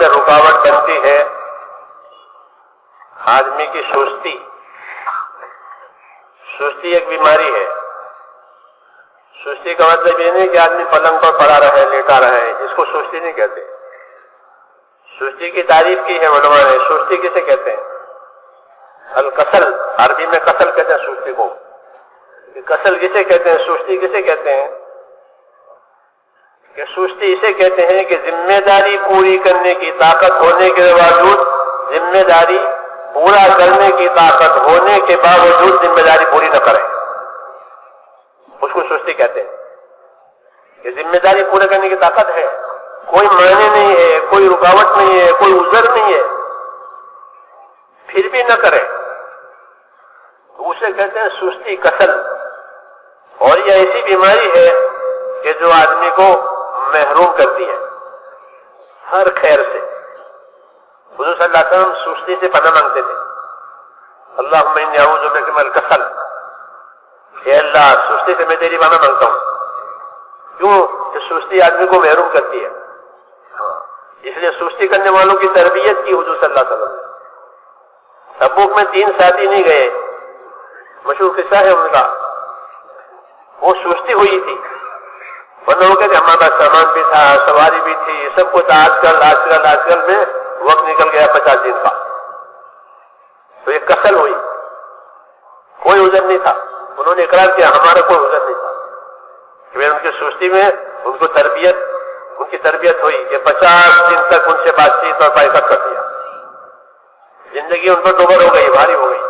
میں رکاوٹ بنتی ہے آدمی کی سستی. سستی ایک بیماری ہے. سستی کا مطلب یہ نہیں کہ آدمی پلنگ پر پڑا رہے لیٹا رہے، اس کو سستی نہیں کہتے. سستی کی تعریف کی ہے علماء نے. سستی کسے کہتے ہیں؟ الکسل، عربی میں کسل کہتے ہیں سستی کو. کسل کسے کہتے ہیں؟ سستی کسے کہتے ہیں؟ کہ سستی اسے کہتے ہیں کہ ذمہ داری پوری کرنے کی طاقت ہونے کے باوجود، ذمہ داری پورا کرنے کی طاقت ہونے کے باوجود ذمہ داری پوری نہ کرے، اس کو سستی کہتے ہیں. کہ ذمہ داری پورے کرنے کی طاقت ہے، کوئی معنی نہیں ہے، کوئی رکاوٹ نہیں ہے، کوئی عذر نہیں ہے، پھر بھی نہ کرے، تو اسے کہتے ہیں سستی، کسل. اور یہ ایسی بیماری ہے کہ جو آدمی کو محروم کرتی ہے ہر خیر سے. حضور صلی اللہ علیہ وسلم سستی سے پناہ مانگتے تھے. اللہم انی اعوذ بک من الکسل، اے اللہ سستی سے میں تیری پناہ مانگتا ہوں. کیوں؟ کہ سستی آدمی کو محروم کرتی ہے. اس لیے سستی کرنے والوں کی تربیت کی حضور صلی اللہ علیہ وسلم. تبوک میں 3 ساتھی نہیں گئے، مشہور قصہ ہے ان کا. وہ سستی ہوئی تھی، ورنہ وہ کہتے ہمارا سامان بھی تھا، سواری بھی تھی، سب کچھ. آج کل میں وقت نکل گیا 50 دن کا. تو یہ کسل ہوئی، کوئی عذر نہیں تھا. انہوں نے اقرار کیا ہمارا کوئی عذر نہیں تھا. کہ ان کی سستی میں ان کی تربیت ہوئی کہ 50 دن تک ان سے بات چیت اور بائیکاٹ کر دیا. زندگی ان پر ڈوبر ہو گئی، بھاری ہو گئی.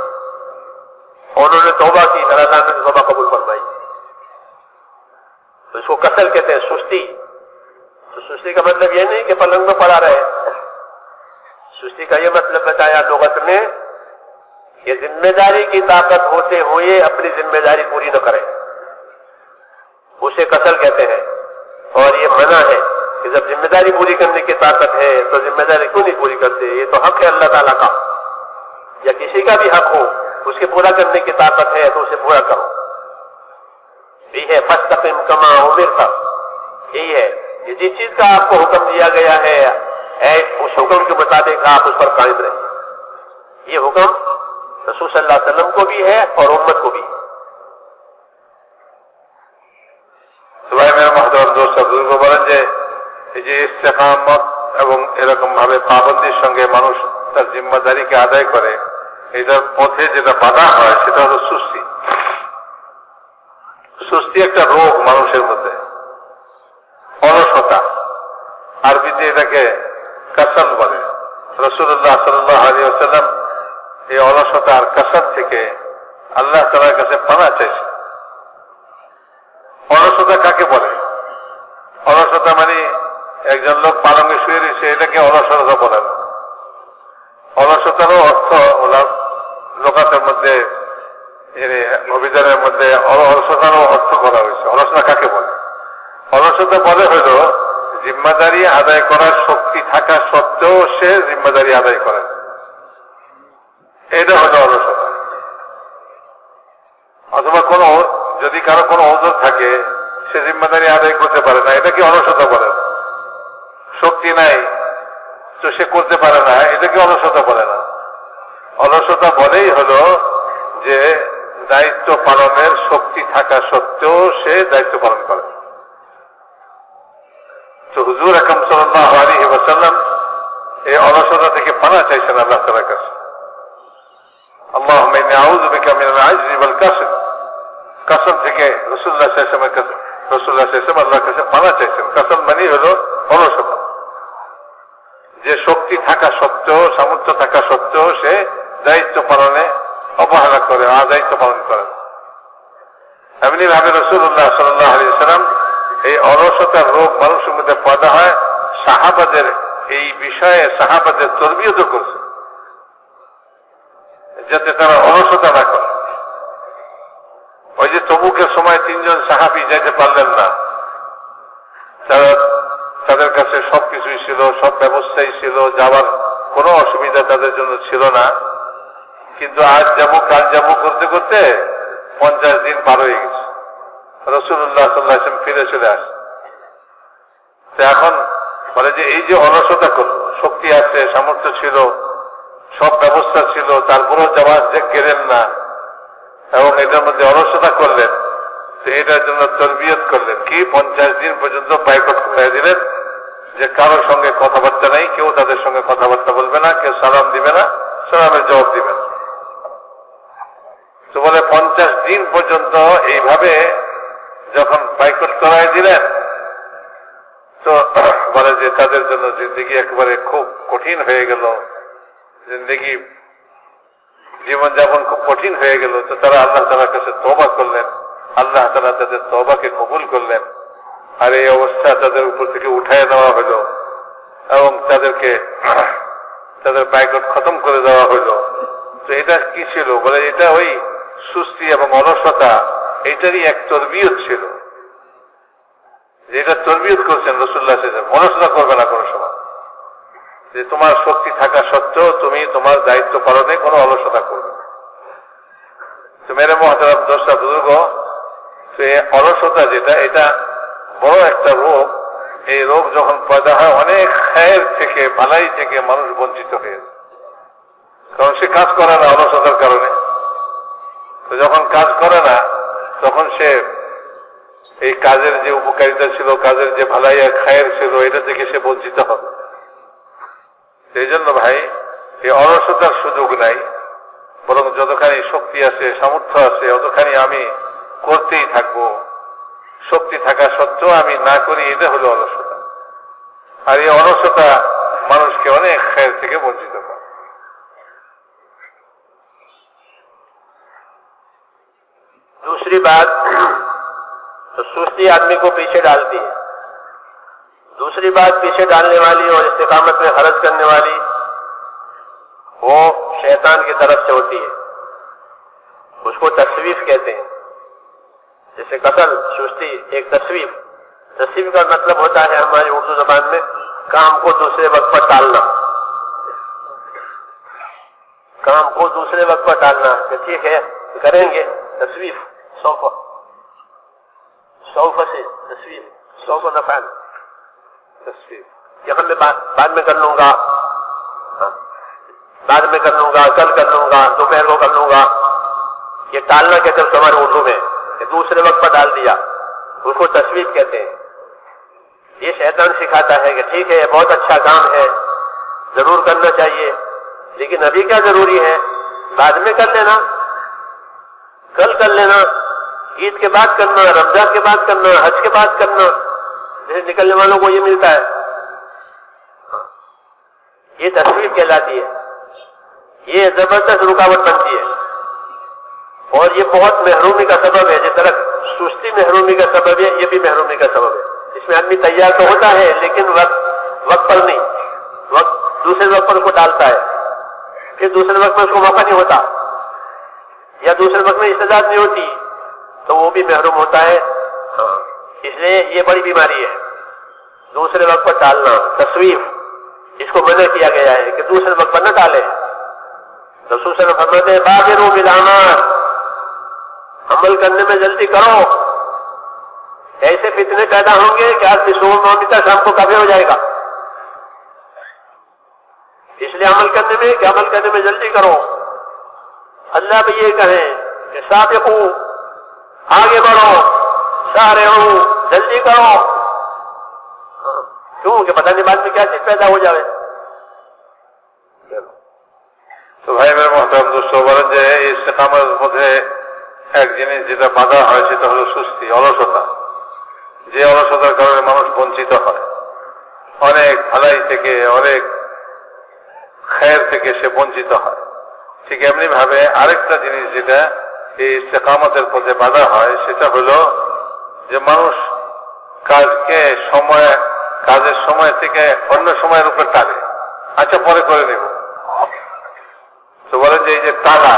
اور انہوں نے توبہ کی، اللہ نے توبہ قبول فرمائی. تو اس کو کسل کہتے ہیں، سستی. تو سستی کا مطلب یہ نہیں کہ پلنگ میں پڑا رہے. سستی کا یہ مطلب بتایا لغت میں کہ ذمہ داری کی طاقت ہوتے ہوئے اپنی ذمہ داری پوری نہ کرے، اسے کسل کہتے ہیں. اور یہ منع ہے کہ جب ذمہ داری پوری کرنے کی طاقت ہے تو ذمہ داری کیوں نہیں پوری کرتے؟ یہ تو حق ہے اللہ تعالیٰ کا، یا کسی کا بھی حق ہو، اس کے پورا کرنے کی طاقت ہے تو اسے پورا کرو. یہ ہے فاستقم کما امرت. یہی ہے کہ جس چیز کا آپ کو حکم دیا گیا ہے اس حکم کے مطابق آپ اس پر قائم رہیں. یہ حکم رسول صلی اللہ علیہ وسلم کو بھی ہے اور امت کو بھی. সবাই মেরে মহতরম দোস্ত বুজুর্গ বলেন যে এই যে ইস্তেকামত এবং এরকম ভাবে পাবন্দির সঙ্গে মানুষ তার জিম্মাদারিকে আদায় করে, এটার পথে যেটা বাধা হয় সেটা হলো সুস্তি. সুস্তি একটা রোগ মানুষের মধ্যে, অলসতা. আরবিতে এটাকে কাসাল বলে. রাসূলুল্লাহ সাল্লাল্লাহু আলাইহি ওয়াসাল্লাম এই অলসতা আর কাসাল থেকে আল্লাহ তাআলার কাছে পানাহ চাইছে. অলসতা কাকে বলে? অলসতা মানে একজন লোক পালঙ্গে শুয়ে রয়েছে, এটাকে অলসতা বলেন। অলসতারও অর্থ লোকাতের মধ্যে অভিধানের মধ্যে অলসতারও অর্থ করা হয়েছে। অলসতা কাকে বলে? অলসতা বলে হইল জিম্মাদারি আদায় করার শক্তি থাকা সত্ত্বেও সে জিম্মাদারি আদায় করে, এটা হলো অলসতা। অথবা যদি কারো কোনো ওজর থাকে সে জিম্মাদারি আদায় করতে পারে না, এটা কি অলসতা বলে? শক্তি নাই তো সে করতে পারে না, এটা কি অলসতা বলে না? অলসতা বলেই হলো যে দায়িত্ব পালনের শক্তি থাকা সত্ত্বেও সে দায়িত্ব পালন করে। তো হুজুর আকরাম সাল্লাল্লাহু আলাইহি ওয়াসাল্লাম এই অলসতা থেকে পানাহ চাইছেন আল্লাহ তাআলার কাছে। আল্লাহুম্মা ইন্নী আউযু বিকা মিনাল আজজি ওয়াল কাসল। কাসল থেকে রাসূলুল্লাহ সাল্লাল্লাহু আলাইহি ওয়াসাল্লাম আল্লাহর কাছে পানাহ চাইছেন। কাসল মানে হলো অলসতা, যে শক্তি থাকা সত্ত্বেও, সামর্থ্য থাকা সত্ত্বেও সে দায়িত্ব পালনে অবহেলা করে, দায়িত্ব পালন করে। এমনি ভাবে রাসূলুল্লাহ সাল্লাল্লাহু আলাইহি ওয়াসাল্লাম এই অলসতার রোগ মানুষের মধ্যে পয়দা হয়, সাহাবাদের এই বিষয়ে সাহাবাদের তরবিয়ত করছে যাতে তারা অলসতা না করে। ওই যে তবুকের সময় 3 জন সাহাবী যেতে পারলেন না, তাদের কাছে সবকিছুই ছিল, সব ব্যবস্থাই ছিল, যাওয়ার কোনো অসুবিধা তাদের জন্য ছিল না, কিন্তু আজ যাবো কাল যাবো করতে করতে 50 দিন পার হয়ে গেছে। রাসূলুল্লাহ সাল্লাল্লাহু আলাইহি ওয়াসাল্লাম ফিরে চলে আসে। তো এখন বলে যে এই যে অলসতা করলো, শক্তি আছে, সামর্থ্য ছিল, সব ব্যবস্থা ছিল, তারপরেও জামাত যে গেলেন না এবং এটার মধ্যে অলসতা করলেন, তো এটার জন্য তরবিয়ত করলেন কি 50 দিন পর্যন্ত বাইকট করে দিলেন যে কারোর সঙ্গে কথাবার্তা নেই, কেউ তাদের সঙ্গে কথাবার্তা বলবে না, কেউ সালাম দিবে না, সালামের জবাব দিবে না। তো বলে 50 দিন পর্যন্ত এইভাবে যখন বাইকট করাই দিলেন, তো বলে যে তাদের জন্য জিন্দগি একেবারে খুব কঠিন হয়ে গেল, জিন্দগি জীবনযাপন খুব কঠিন হয়ে গেল। তো তারা আল্লাহ তাআলার কাছে তওবা করলেন, আল্লাহ তাআলা তাদের তওবাকে কবুল করলেন, আর এই অবস্থা তাদের উপর থেকে উঠায় নেওয়া হলো এবং তাদেরকে তাদের বাইকট খতম করে দেওয়া হলো। তো এটা কি ছিল? বলে এটা ওই সুস্তি এবং অলসতা এটারই এক তরবিয়ত ছিল, যেটা তরবিয়ত করছেন রাসূলুল্লাহ সাল্লাল্লাহু আলাইহি ওয়াসাল্লাম। অলসতা করবে না কোনো সময়, যে তোমার শক্তি থাকা সত্ত্বেও তুমি তোমার দায়িত্ব পালনে কোনো অলসতা করবে না। তো মেরে মুহতারাম দোস্তা বুজুর্গ, তো এই অলসতা যেটা, এটা বড় একটা রোগ। এই রোগ যখন পয়দা হয় অনেক খায়ের থেকে, ভালাই থেকে মানুষ বঞ্চিত হয়ে যায়, কারণ সে কাজ করে না অলসতার কারণে। তো যখন কাজ করে না তখন সে এই কাজের যে উপকারিতা ছিল, কাজের যে ভালাই আর খায়ের ছিল, এটা থেকে সে বঞ্চিত হবে। সেই জন্য ভাই, এই অলসতার সুযোগ নাই, বরং যতখানি শক্তি আছে, সামর্থ্য আছে, অতখানি আমি করতেই থাকবো। শক্তি থাকা সত্ত্বেও আমি না করি, এটা হলো অলসতা। আর এই অলসতা মানুষকে অনেক খায়ের থেকে বঞ্চিত করে। दूसरी बात, तो सुस्ती आदमी को पीछे डालती है। दूसरी बात पीछे डालने वाली और इस्तिकामत में हरज करने वाली, वो शैतान की तरफ से होती है। उसको तस्वीफ कहते हैं। जैसे कसल, सुस्ती एक तस्वीफ। तस्वीफ का मतलब होता है हमारी उर्दू जबान में काम को दूसरे वक्त पर टालना। काम को दूसरे वक्त पर टालना कि ठीक है करेंगे, तस्वीफ, सौफ से तस्वीफ, सौफ नफान, तस्वीफ, यहां मैं बाद में कर लूंगा, बाद में कर लूंगा, कल कर लूंगा, दोपहर को कर लूंगा, ये टालना कहते हैं हमारे उर्दू में, दूसरे वक्त पर डाल दिया, उसको तस्वीफ कहते हैं। ये शैतान सिखाता है कि ठीक है बहुत अच्छा काम है, जरूर करना चाहिए, लेकिन अभी क्या जरूरी है, बाद में कर लेना, कल कर लेना, ईद के बाद करना, रमजान के बाद करना, हज के बाद करना। जैसे निकलने वालों को ये मिलता है, ये तस्वीर कहलाती है। ये जबरदस्त रुकावट बनती है और ये बहुत महरूमी का सबब है। जिस तरह सुस्ती महरूमी का सबब है, ये भी महरूमी का सबब है। इसमें आदमी तैयार तो होता है लेकिन वक्त पर नहीं, वक्त दूसरे वक्त पर उसको डालता है, फिर दूसरे वक्त में उसको मौका नहीं होता या दूसरे वक्त में इस्तेदाद नहीं होती, तो वो भी महरूम होता है। इसलिए ये बड़ी बीमारी है, दूसरे वक्त पर टालना, तस्वीफ, इसको मना किया गया है कि दूसरे वक्त पर न टाले। रसूल सल्लल्लाहु अलैहि वसल्लम फरमाते हैं बादिरू बिल अमाल, अमल करने में जल्दी करो। ऐसे फितने पैदा होंगे कि आदमी सुबह नौमीता शाम को काफिर हो जाएगा। इसलिए अमल करने में जल्दी करो। अल्लाह भी ये कहें कि साबिकू, आगे बढ़ो, सारिऊ, जल्दी करो। क्यों? कि पता नहीं बाद में क्या चीज पैदा हो जाए। তো ভাই মেরে মহতারাম দোস্ত, বলেন যে এই ইস্তেকামের মধ্যে এক জিনিস যেটা বাধা হয় সেটা হলো সুস্তি, অলসতা। যে অলসতার কারণে মানুষ বঞ্চিত হয়, অনেক ভালাই থেকে, অনেক খায়ের থেকে সে বঞ্চিত হয়। ঠিক এমনি ভাবে আরেকটা জিনিস যেটা এই ইস্তেকামতের পথে বাধা হয় সেটা হলো যে মানুষ কাজের সময় থেকে অন্য সময়ের উপর টানে, আচ্ছা পরে করে নেব। তো বলেন যে এই যে টানা,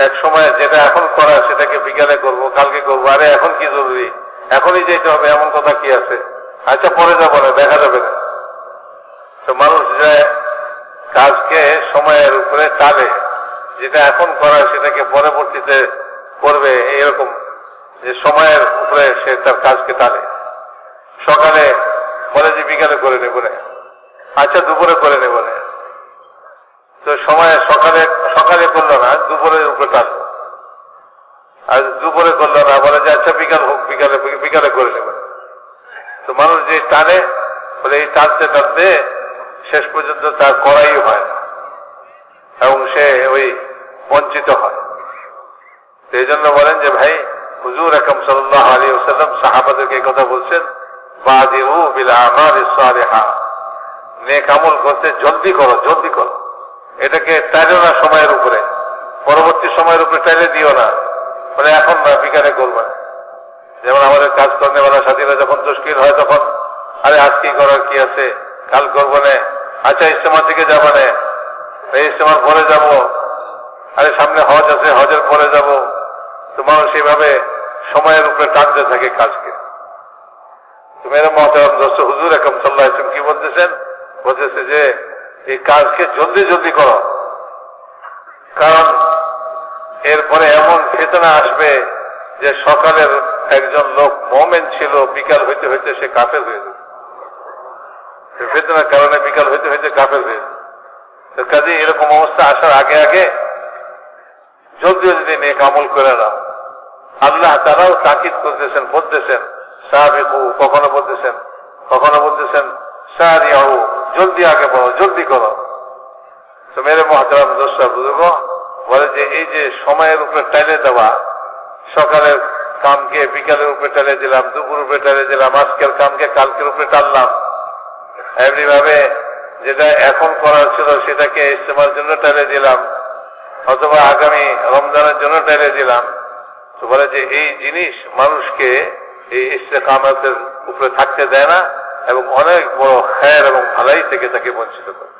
এক সময় যেটা এখন করা সেটাকে বিকালে করব, কালকে করবো, আরে এখন কি জরুরি, এখনই যেতে হবে, এমন কথা কি আছে, আচ্ছা পরে যাবো না, দেখা যাবে না। তো মানুষ যে কাজকে সময়ের উপরে টানে, যেটা এখন করা সেটাকে পরবর্তীতে করবে, এরকম যে সময়ের উপরে সে তার কাজকে টানে। সকালে বলে যে বিকালে করে নেব না, আচ্ছা দুপুরে করে নেব না, তো সময় সকালে সকালে করলো না, দুপুরের উপরে টানলো, আর দুপুরে করলো না, বলে যে আচ্ছা বিকাল হোক, বিকালে বিকালে করে নেব। তো মানুষ যে টানে, বলে এই টানতে টানতে শেষ পর্যন্ত তার করাই হয় না এবং সে ওই বঞ্চিত হয়। এই জন্য বলেন যে ভাই, হুজুর আকরাম সাল্লাল্লাহু আলাইহি ওয়াসাল্লাম সাহাবাদেরকে এই কথা বলছেন, বাদিরু বিল আমালিস সালিহা, নেক আমল করতে জলদি করো, জলদি করো। এটাকে টাইলো না সময়ের উপরে, পরবর্তী সময়ের উপরে টাইলে দিও না, বলে এখন না বিকালে করবে না। যেমন আমাদের কাজ করেওয়ালা সাথীরা যখন মুশকিল হয় তখন, আরে আজ কি করার কি আছে, কাল করবো না, আচ্ছা ইজতেমা থেকে যাবো না, এই ইজতেমার পরে যাব, আরে সামনে হজ আছে হজের পরে যাব। তো মানুষ এইভাবে সময়ের উপরে টানতে থাকে কাজকে। তো মেরে মহতারাম দোস্ত, হুজুর আকরাম সাল্লাল্লাহু আলাইহি ওয়াসাল্লাম কি বলতেছেন? বলতেছে যে এই কাজকে জলদি জলদি করো, কারণ এরপরে এমন ফিতনা আসবে যে সকালের একজন লোক মুমিন ছিল, বিকাল হইতে হইতে সে কাফের হয়ে যাবে। ফিতনার কারণে বিকাল হইতে হইতে কাফের হয়ে যাবে। তো কাজে এরকম অবস্থা আসার আগে আগে জলদি জলদি নেক আমল করে নাও। আল্লাহ তাআলাও তাকিদ করতেছেন, বলতেছেন সাবিকু, কখনো বলতেছেন সারিউ, জলদি আগে বলো, জলদি করো। তো মেরে মুহতারাম দোস্ত বুজুর্গ, বলে যে এই যে সময়ের উপরে টাইলে দেওয়া, সকালের কামকে বিকালের উপরে টাইলে দিলাম, দুপুর উপরে টাইলে দিলাম, আজকের কামকে কালকের উপরে টানলাম, এমনি ভাবে যেটা এখন করার ছিল সেটাকে ইজতেমার জন্য টাইলে দিলাম, অথবা আগামী রমজানের জন্য টাইলে দিলাম। তো বলে যে এই জিনিস মানুষকে এই ইস্তেকামতের উপরে থাকতে দেয় না এবং অনেক বড় খায়ের এবং ভালাই থেকে তাকে বঞ্চিত করে।